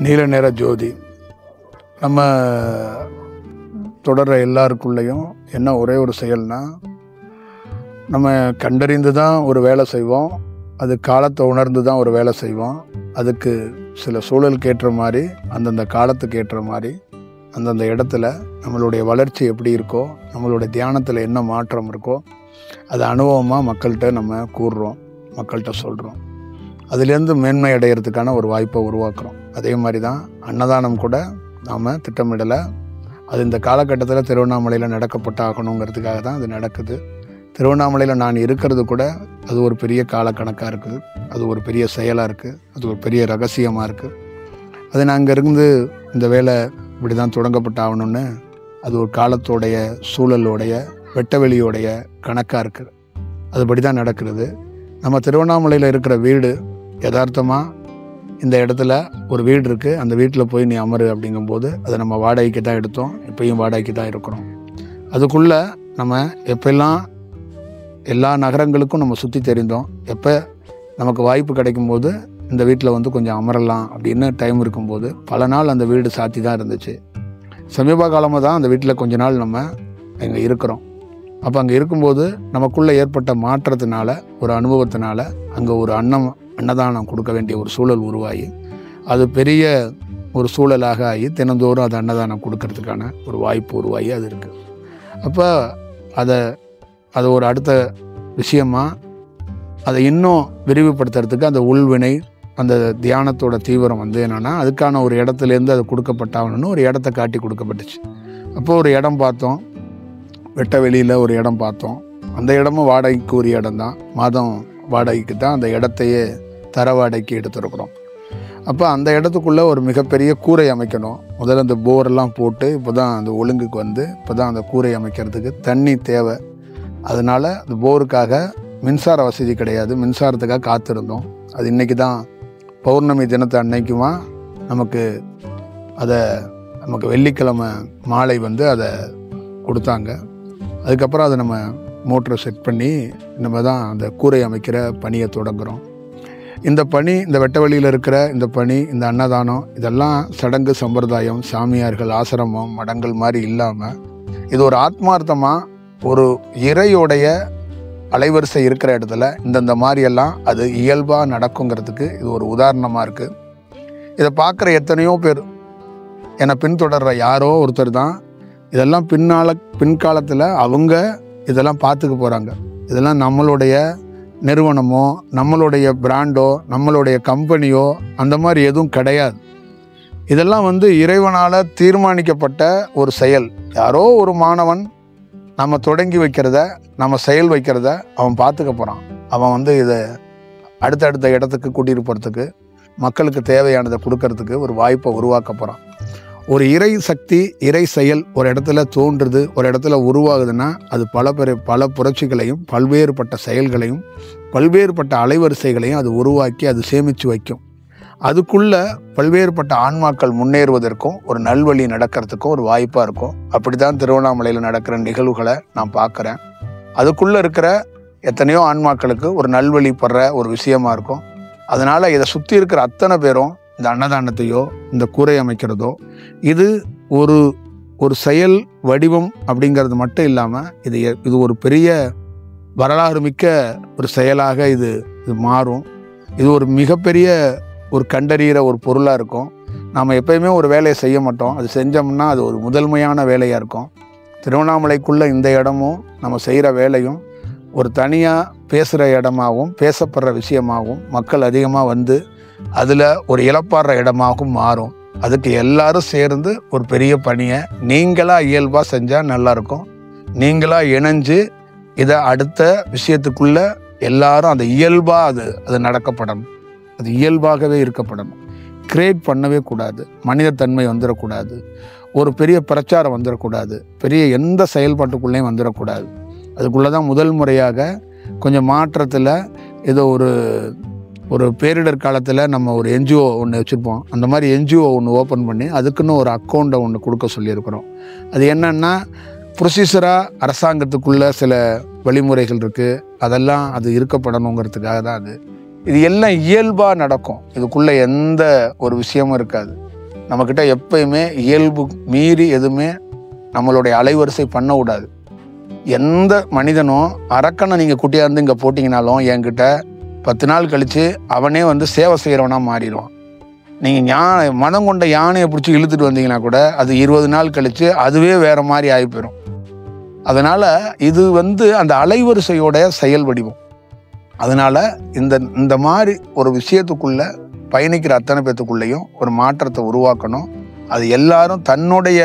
நீல நிற ஜோதி நம்ம தொடர்ற எல்லாருக்குள்ளேயும் என்ன ஒரே ஒரு செயல்னா, நம்ம கண்டறிந்து தான் ஒரு வேலை செய்வோம். அது காலத்தை உணர்ந்து தான் ஒரு வேலை செய்வோம். அதுக்கு சில சூழலுக்கு ஏற்ற மாதிரி, அந்தந்த காலத்துக்கு ஏற்ற மாதிரி, அந்தந்த இடத்துல நம்மளுடைய வளர்ச்சி எப்படி இருக்கோ, நம்மளுடைய தியானத்தில் என்ன மாற்றம் இருக்கோ, அது அனுபவமாக மக்கள்கிட்ட நம்ம கூறுறோம், மக்கள்கிட்ட சொல்கிறோம். அதுலேருந்து மேன்மை அடைகிறதுக்கான ஒரு வாய்ப்பை உருவாக்குறோம். அதே மாதிரி தான் அன்னதானம் கூட நாம் திட்டமிடலை. அது இந்த காலகட்டத்தில் திருவண்ணாமலையில் நடக்கப்பட்டு ஆகணுங்கிறதுக்காக தான் அது நடக்குது. திருவண்ணாமலையில் நான் இருக்கிறது கூட அது ஒரு பெரிய காலக்கணக்காக இருக்குது. அது ஒரு பெரிய செயலாக இருக்குது. அது ஒரு பெரிய ரகசியமாக இருக்குது. அது நான் அங்கே இருந்து இந்த வேலை இப்படி தான் தொடங்கப்பட்டு ஆகணும்னு அது ஒரு காலத்தோடைய சூழலோடைய வெட்டவெளியோடைய கணக்காக இருக்குது. அதுபடி தான் நடக்கிறது. நம்ம திருவண்ணாமலையில் இருக்கிற வீடு யதார்த்தமாக இந்த இடத்துல ஒரு வீடு இருக்குது, அந்த வீட்டில் போய் நீ அமரு அப்படிங்கும்போது அதை நம்ம வாடகைக்கு தான் எடுத்தோம், இப்பயும் வாடகைக்கு தான் இருக்கிறோம். அதுக்குள்ளே நம்ம எப்பெல்லாம் எல்லா நகரங்களுக்கும் நம்ம சுற்றி தெரிந்தோம், எப்போ நமக்கு வாய்ப்பு கிடைக்கும்போது இந்த வீட்டில் வந்து கொஞ்சம் அமரலாம் அப்படின்னு டைம் இருக்கும்போது பல நாள் அந்த வீடு சாத்தி தான் இருந்துச்சு. சமீப காலமாக தான் அந்த வீட்டில் கொஞ்ச நாள் நம்ம அங்கே இருக்கிறோம். அப்போ அங்கே இருக்கும்போது நமக்குள்ளே ஏற்பட்ட மாற்றத்தினால, ஒரு அனுபவத்தினால அங்கே ஒரு அன்னதானம் கொடுக்க வேண்டிய ஒரு சூழல் உருவாகி, அது பெரிய ஒரு சூழலாக ஆகி தினந்தோறும் அது அன்னதானம் கொடுக்கறதுக்கான ஒரு வாய்ப்பு உருவாகி அது இருக்குது. அப்போ அதை ஒரு அடுத்த விஷயமாக அதை இன்னும் விரிவுபடுத்துறதுக்கு அந்த உள்வினை, அந்த தியானத்தோட தீவிரம் வந்து என்னென்னா, அதுக்கான ஒரு இடத்துலேருந்து அது கொடுக்கப்பட்டாகணும்னு ஒரு இடத்த காட்டி கொடுக்கப்பட்டுச்சு. அப்போது ஒரு இடம் பார்த்தோம், வெட்ட வெளியில் ஒரு இடம் பார்த்தோம். அந்த இடமும் வாடகைக்கு உரிய இடம் தான், மாதம் வாடகைக்கு தான் அந்த இடத்தையே தர வாடகைக்கு எடுத்துருக்குறோம். அப்போ அந்த இடத்துக்குள்ளே ஒரு மிகப்பெரிய கூரை அமைக்கணும். முதல்ல அந்த போரெல்லாம் போட்டு இப்போ தான் அந்த ஒழுங்குக்கு வந்து இப்போ தான் அந்த கூரை அமைக்கிறதுக்கு தண்ணி தேவை. அதனால் அந்த போருக்காக மின்சார வசதி கிடையாது, மின்சாரத்துக்காக காத்திருந்தோம். அது இன்றைக்கி தான் பௌர்ணமி தினத்தை அன்னைக்குமா நமக்கு வெள்ளிக்கிழமை மாலை வந்து அதை கொடுத்தாங்க. அதுக்கப்புறம் அதை நம்ம மோட்டரை செட் பண்ணி நம்ம தான் அந்த கூரை அமைக்கிற பணியை தொடங்குகிறோம். இந்த பணி, இந்த வெட்டவெளியில் இருக்கிற இந்த பணி, இந்த அன்னதானம், இதெல்லாம் சடங்கு சம்பிரதாயம், சாமியார்கள், ஆசிரமம், மடங்கள் மாதிரி இல்லாமல் இது ஒரு ஆத்மார்த்தமாக ஒரு இறையோடைய அலைவரிசை இருக்கிற இடத்துல இந்தந்த மாதிரியெல்லாம் அது இயல்பாக நடக்குங்கிறதுக்கு இது ஒரு உதாரணமாக இருக்குது. இதை பார்க்குற எத்தனையோ பேர் என்னை பின்தொடர்ற யாரோ ஒருத்தர் தான் இதெல்லாம் பின்காலத்தில் அவங்க இதெல்லாம் பார்த்துக்க போகிறாங்க. இதெல்லாம் நம்மளுடைய நிறுவனமோ, நம்மளுடைய பிராண்டோ, நம்மளுடைய கம்பெனியோ அந்த மாதிரி எதுவும் கிடையாது. இதெல்லாம் வந்து இறைவனால் தீர்மானிக்கப்பட்ட ஒரு செயல். யாரோ ஒரு மாணவன் நம்ம தொடங்கி வைக்கிறத, நம்ம செயல் வைக்கிறத அவன் பார்த்துக்க போகிறான். அவன் வந்து இதை அடுத்தடுத்த இடத்துக்கு கூட்டிகிட்டு போகிறதுக்கு, மக்களுக்கு தேவையானதை கொடுக்கறதுக்கு ஒரு வாய்ப்பை உருவாக்க போகிறான். ஒரு இறை சக்தி, இறை செயல் ஒரு இடத்துல தோன்றுது, ஒரு இடத்துல உருவாகுதுன்னா அது பல புரட்சிகளையும், பல்வேறுபட்ட செயல்களையும், பல்வேறுபட்ட அலைவரிசைகளையும் அது உருவாக்கி அது சேமித்து வைக்கும். அதுக்குள்ள பல்வேறுபட்ட ஆன்மாக்கள் முன்னேறுவதற்கும் ஒரு நல்வழி நடக்கிறதுக்கும் ஒரு வாய்ப்பாக இருக்கும். அப்படி தான் திருவண்ணாமலையில் நடக்கிற நிகழ்வுகளை நான் பார்க்குறேன். அதுக்குள்ளே இருக்கிற எத்தனையோ ஆன்மாக்களுக்கு ஒரு நல்வழி படுற ஒரு விஷயமா இருக்கும். அதனால் இதை சுற்றி இருக்கிற அத்தனை பேரும் இந்த அன்னதானத்தையோ, இந்த கூரை அமைக்கிறதோ, இது ஒரு செயல் வடிவம் அப்படிங்கிறது மட்டும் இல்லாமல் இது ஒரு பெரிய வரலாறு மிக்க ஒரு செயலாக இது மாறும். இது ஒரு மிகப்பெரிய ஒரு கண்டறிகிற ஒரு பொருளாக இருக்கும். நாம் எப்பயுமே ஒரு வேலையை செய்ய மாட்டோம், அது செஞ்சோம்னா அது ஒரு முதன்மையான வேலையாக இருக்கும். திருவண்ணாமலைக்குள்ளே இந்த இடமும் நம்ம செய்கிற வேலையும் ஒரு தனியாக பேசுகிற இடமாகவும், பேசப்படுற விஷயமாகவும், மக்கள் அதிகமாக வந்து அதில் ஒரு இழப்பாடுற இடமாகவும் மாறும். அதுக்கு எல்லாரும் சேர்ந்து ஒரு பெரிய பணியை நீங்களாக இயல்பாக செஞ்சால் நல்லாயிருக்கும். நீங்களாக இணைஞ்சு இதை அடுத்த விஷயத்துக்குள்ளே எல்லாரும் அந்த இயல்பாக அது நடக்கப்படணும். அது இயல்பாகவே இருக்கப்படணும். கிரியேட் பண்ணவே கூடாது. மனிதத்தன்மை வந்துடக்கூடாது. ஒரு பெரிய பிரச்சாரம் வந்துடக்கூடாது. பெரிய எந்த செயல்பாட்டுக்குள்ளேயும் வந்துடக்கூடாது. அதுக்குள்ளே தான் முதல் முறையாக கொஞ்சம் மாற்றத்தில் ஏதோ ஒரு பேரிடர் காலத்தில் நம்ம ஒரு என்ஜிஓ ஒன்று வச்சுருப்போம். அந்த மாதிரி என்ஜிஓ ஒன்று ஓப்பன் பண்ணி அதுக்குன்னு ஒரு அக்கௌண்ட்டை ஒன்று கொடுக்க சொல்லியிருக்கிறோம். அது என்னென்னா, ப்ரொசீஜராக அரசாங்கத்துக்குள்ளே சில வழிமுறைகள் இருக்குது, அதெல்லாம் அது இருக்கப்படணுங்கிறதுக்காக தான் அது. இது எல்லாம் இயல்பாக நடக்கும். இதுக்குள்ளே எந்த ஒரு விஷயமும் இருக்காது. நம்மக்கிட்ட எப்பயுமே இயல்பு மீறி எதுவுமே நம்மளுடைய அலைவரிசை பண்ண விடாது. எந்த மனிதனும் அரக்கனை நீங்கள் குட்டியாக இருந்து இங்கே போட்டிங்கனாலும் என்கிட்ட 10 நாள் கழித்து அவனே வந்து சேவை செய்கிறவனாக மாறிடுவான். நீங்கள் மதம் கொண்ட யானையை பிடிச்சி இழுத்துட்டு வந்தீங்கன்னா கூட அது 20 நாள் கழித்து அதுவே வேறு மாதிரி ஆகி போயிடும். அதனால் இது வந்து அந்த அலைவரிசையோட செயல் வடிவம். அதனால் இந்த மாதிரி ஒரு விஷயத்துக்குள்ளே பயணிக்கிற அத்தனை பேத்துக்குள்ளேயும் ஒரு மாற்றத்தை உருவாக்கணும். அது எல்லாரும் தன்னுடைய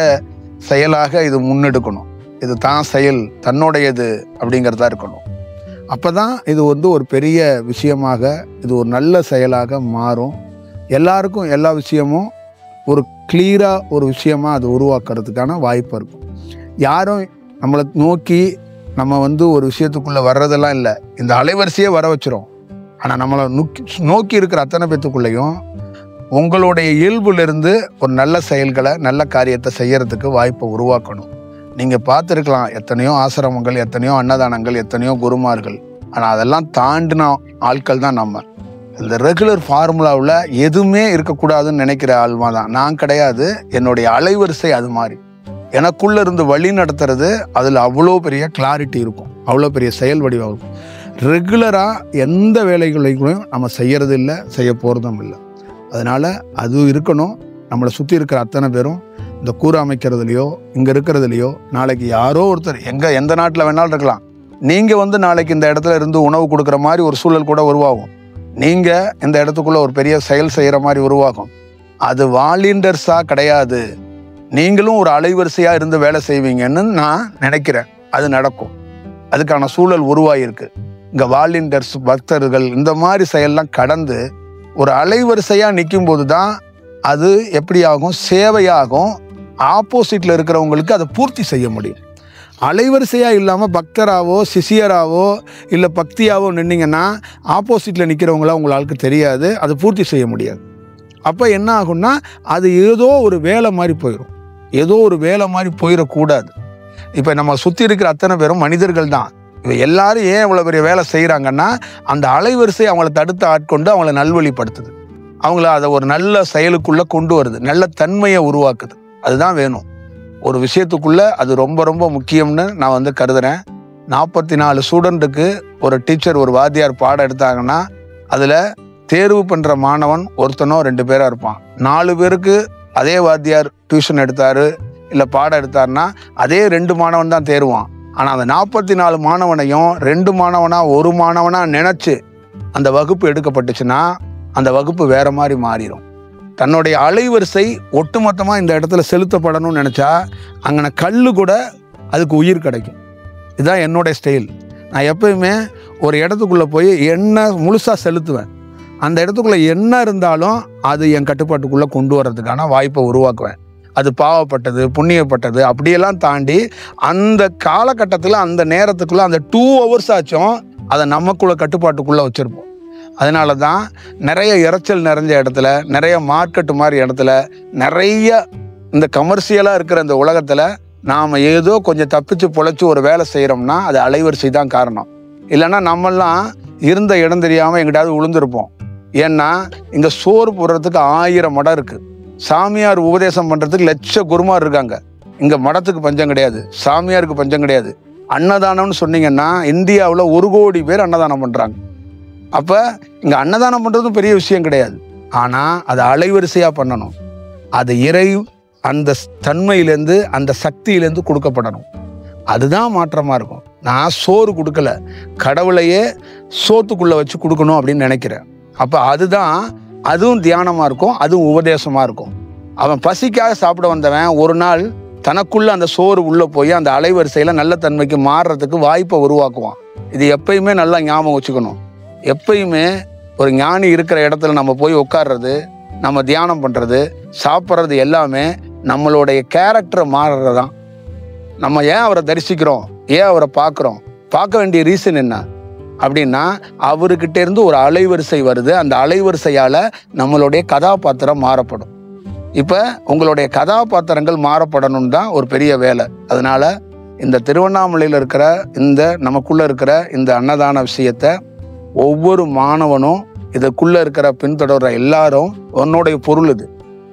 செயலாக இது முன்னெடுக்கணும். இது தான் செயல், தன்னுடையது அப்படிங்கிறதா இருக்கணும். அப்போ தான் இது வந்து ஒரு பெரிய விஷயமாக, இது ஒரு நல்ல செயலாக மாறும். எல்லாருக்கும் எல்லா விஷயமும் ஒரு கிளியராக ஒரு விஷயமாக அது உருவாக்குறதுக்கான வாய்ப்பு இருக்கும். யாரும் நம்மளை நோக்கி நம்ம வந்து ஒரு விஷயத்துக்குள்ளே வர்றதெல்லாம் இல்லை. இந்த அலைவரிசையே வர வச்சிரும். ஆனால் நம்மளை நோக்கி இருக்கிற அத்தனை பேத்துக்குள்ளேயும் உங்களுடைய இயல்புலேருந்து ஒரு நல்ல செயல்களை, நல்ல காரியத்தை செய்யறதுக்கு வாய்ப்பை உருவாக்கணும். நீங்கள் பார்த்துருக்கலாம், எத்தனையோ ஆசிரமங்கள், எத்தனையோ அன்னதானங்கள், எத்தனையோ குருமார்கள். ஆனால் அதெல்லாம் தாண்டின ஆட்கள் தான் நம்ம. இந்த ரெகுலர் ஃபார்முலாவில் எதுவுமே இருக்கக்கூடாதுன்னு நினைக்கிற ஆள்மா தான் நான். கிடையாது. என்னுடைய அலைவரிசை அது மாதிரி எனக்குள்ளே இருந்து வழி நடத்துறது. அதில் அவ்வளோ பெரிய கிளாரிட்டி இருக்கும், அவ்வளோ பெரிய செயல் வடிவம் இருக்கும். ரெகுலராக எந்த வேலைகளையும் நம்ம செய்யறது இல்லை, செய்ய போகிறதும் இல்லை. அதனால் அது இருக்கணும். நம்மளை சுற்றி இருக்கிற அத்தனை பேரும் இந்த கூரை அமைக்கிறதுலையோ இங்கே இருக்கிறதுலையோ நாளைக்கு யாரோ ஒருத்தர் எந்த நாட்டில் வேணாலும் இருக்கலாம். நீங்கள் வந்து நாளைக்கு இந்த இடத்துல இருந்து உணவு கொடுக்குற மாதிரி ஒரு சூழல் கூட உருவாகும். நீங்கள் இந்த இடத்துக்குள்ளே ஒரு பெரிய செயல் செய்கிற மாதிரி உருவாகும். அது வாலண்டியர்ஸாக கிடையாது. நீங்களும் ஒரு அலைவரிசையாக இருந்து வேலை செய்வீங்கன்னு நான் நினைக்கிறேன். அது நடக்கும். அதுக்கான சூழல் உருவாகிருக்கு. இங்கே வாலண்டியர்ஸ், பக்தர்கள் இந்த மாதிரி செயல்லாம் கடந்து ஒரு அலைவரிசையாக நிற்கும் போது தான் அது எப்படி ஆகும், சேவையாகும். ஆப்போசிட்டில் இருக்கிறவங்களுக்கு அதை பூர்த்தி செய்ய முடியும். அலைவரிசையாக இல்லாமல் பக்தராவோ சிஷியராவோ இல்லை பக்தியாவோ நின்னீங்கன்னா ஆப்போசிட்டில் நிற்கிறவங்கள உங்களுக்கு தெரியாது, அதை பூர்த்தி செய்ய முடியாது. அப்போ என்ன ஆகும்னா அது ஏதோ ஒரு வேலை மாதிரி போயிடும். ஏதோ ஒரு வேலை மாதிரி போயிடக்கூடாது. இப்போ நம்ம சுற்றி இருக்கிற அத்தனை பேரும் மனிதர்கள் தான். இப்போ எல்லாரும் ஏன் இவ்வளோ பெரிய வேலை செய்கிறாங்கன்னா அந்த அலைவரிசை அவங்கள தடுத்து ஆட்கொண்டு அவங்கள நல்வழிப்படுத்துது. அவங்கள அதை ஒரு நல்ல செயலுக்குள்ளே கொண்டு வருது, நல்ல தன்மையை உருவாக்குது. அதுதான் வேணும் ஒரு விஷயத்துக்குள்ளே. அது ரொம்ப ரொம்ப முக்கியம்னு நான் வந்து கருதுகிறேன். 44 ஸ்டூடெண்ட்டுக்கு ஒரு டீச்சர், ஒரு வாத்தியார் பாடம் எடுத்தாங்கன்னா அதில் தேர்வு பண்ணுற மாணவன் ஒருத்தனோ 2 பேராக இருப்பான். 4 பேருக்கு அதே வாத்தியார் டியூஷன் எடுத்தார் இல்லை பாடம் எடுத்தாருன்னா அதே 2 மாணவன் தான் தேர்வான். ஆனால் அந்த 44 மாணவனையும் 2 மாணவனா 1 மாணவனா நினச்சி அந்த வகுப்பு எடுக்கப்பட்டுச்சுன்னா அந்த வகுப்பு வேற மாதிரி மாறிடும். தன்னுடைய அலைவரிசை ஒட்டுமொத்தமாக இந்த இடத்துல செலுத்தப்படணும்னு நினச்சா அங்கே கல் கூட அதுக்கு உயிர் கிடைக்கும். இதுதான் என்னுடைய ஸ்டைல். நான் எப்பயுமே ஒரு இடத்துக்குள்ளே போய் என்ன முழுசாக செலுத்துவேன். அந்த இடத்துக்குள்ளே என்ன இருந்தாலும் அது என் கட்டுப்பாட்டுக்குள்ளே கொண்டு வர்றதுக்கான வாய்ப்பை உருவாக்குவேன். அது பாவப்பட்டது, புண்ணியப்பட்டது அப்படியெல்லாம் தாண்டி அந்த காலகட்டத்தில் அந்த நேரத்துக்குள்ளே அந்த 2 hours ஆச்சும் அதை நமக்குள்ள கட்டுப்பாட்டுக்குள்ளே வச்சுருப்போம். அதனால தான் நிறைய இறைச்சல் நிறைஞ்ச இடத்துல, நிறைய மார்க்கெட்டு மாதிரி இடத்துல, நிறைய இந்த கமர்ஷியலாக இருக்கிற இந்த உலகத்தில் நாம் ஏதோ கொஞ்சம் தப்பிச்சு பொழைச்சி ஒரு வேலை செய்கிறோம்னா அது அலைவரிசை தான் காரணம். இல்லைன்னா நம்மெல்லாம் இருந்த இடம் தெரியாமல் எங்கிட்டாவது விழுந்திருப்போம். ஏன்னா இங்கே சோறு போடுறதுக்கு 1000 மடம் இருக்குது. சாமியார் உபதேசம் பண்ணுறதுக்கு லட்ச குருமார் இருக்காங்க. இங்கே மடத்துக்கு பஞ்சம் கிடையாது, சாமியாருக்கு பஞ்சம் கிடையாது. அன்னதானம்னு சொன்னீங்கன்னா இந்தியாவில் 1 கோடி பேர் அன்னதானம் பண்ணுறாங்க. அப்போ இங்கே அன்னதானம் பண்ணுறதும் பெரிய விஷயம் கிடையாது. ஆனால் அது அலைவரிசையாக பண்ணணும். அது இறை அந்த தன்மையிலேருந்து அந்த சக்தியிலேருந்து கொடுக்கப்படணும். அதுதான் மாற்றமாக இருக்கும். நான் சோறு கொடுக்கல, கடவுளையே சோத்துக்குள்ளே வச்சு கொடுக்கணும் அப்படின்னு நினைக்கிறேன். அப்போ அதுவும் தியானமாக இருக்கும், அதுவும் உபதேசமாக இருக்கும். அவன் பசிக்காக சாப்பிட வந்தவன் ஒரு நாள் தனக்குள்ள அந்த சோறு உள்ளே போய் அந்த அலைவரிசையில் நல்ல தன்மைக்கு மாறுறதுக்கு வாய்ப்பை உருவாக்குவான். இது எப்பயுமே நல்லா ஞாபகம் வச்சுக்கணும். எப்பயுமே ஒரு ஞானி இருக்கிற இடத்துல நம்ம போய் உட்கார்றது, நம்ம தியானம் பண்ணுறது, சாப்பிட்றது எல்லாமே நம்மளுடைய கேரக்டரை மாறுறது தான். நம்ம ஏன் அவரை தரிசிக்கிறோம், ஏன் அவரை பார்க்குறோம், பார்க்க வேண்டிய ரீசன் என்ன அப்படின்னா அவர்கிட்ட இருந்து ஒரு அலைவரிசை வருது. அந்த அலைவரிசையால் நம்மளுடைய கதாபாத்திரம் மாறப்படும். இப்போ உங்களுடைய கதாபாத்திரங்கள் மாறப்படணும்னு தான் ஒரு பெரிய வேலை. அதனால் இந்த திருவண்ணாமலையில் இருக்கிற நமக்குள்ளே இருக்கிற இந்த அன்னதான விஷயத்தை ஒவ்வொரு மாணவனும் இதுக்குள்ளே இருக்கிற பின்தொடர்ற எல்லாரும் உன்னுடைய பொருள், இது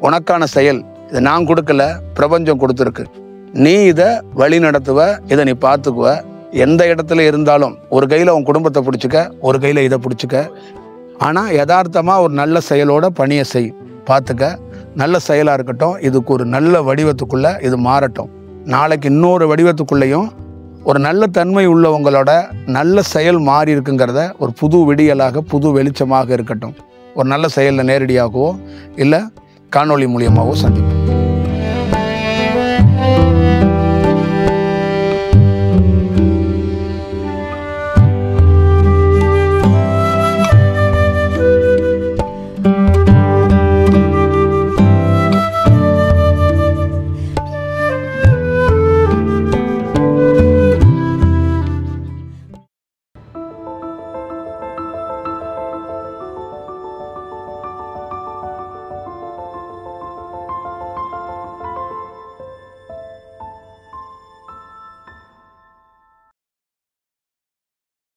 உனக்கான செயல், இதை நான் கொடுக்கல, பிரபஞ்சம் கொடுத்துருக்கு. நீ இதை வழி நடத்துவ, இதை நீ பார்த்துக்குவ. எந்த இடத்துல இருந்தாலும் ஒரு கையில் உன் குடும்பத்தை பிடிச்சிக்க, ஒரு கையில் இதை பிடிச்சிக்க. ஆனால் யதார்த்தமாக ஒரு நல்ல செயலோட பணியை செய், பார்த்துக்க. நல்ல செயலாக இருக்கட்டும், இதுக்கு ஒரு நல்ல வடிவத்துக்குள்ளே இது மாறட்டும். நாளைக்கு இன்னொரு வடிவத்துக்குள்ளேயும் ஒரு நல்ல தன்மை உள்ளவங்களோட நல்ல செயல் மாறி இருக்குங்கிறத ஒரு புது விடியலாக, புது வெளிச்சமாக இருக்கட்டும். ஒரு நல்ல செயலில் நேரடியாகவோ இல்லை காணொளி மூலியமாகவோ சந்திப்போம்.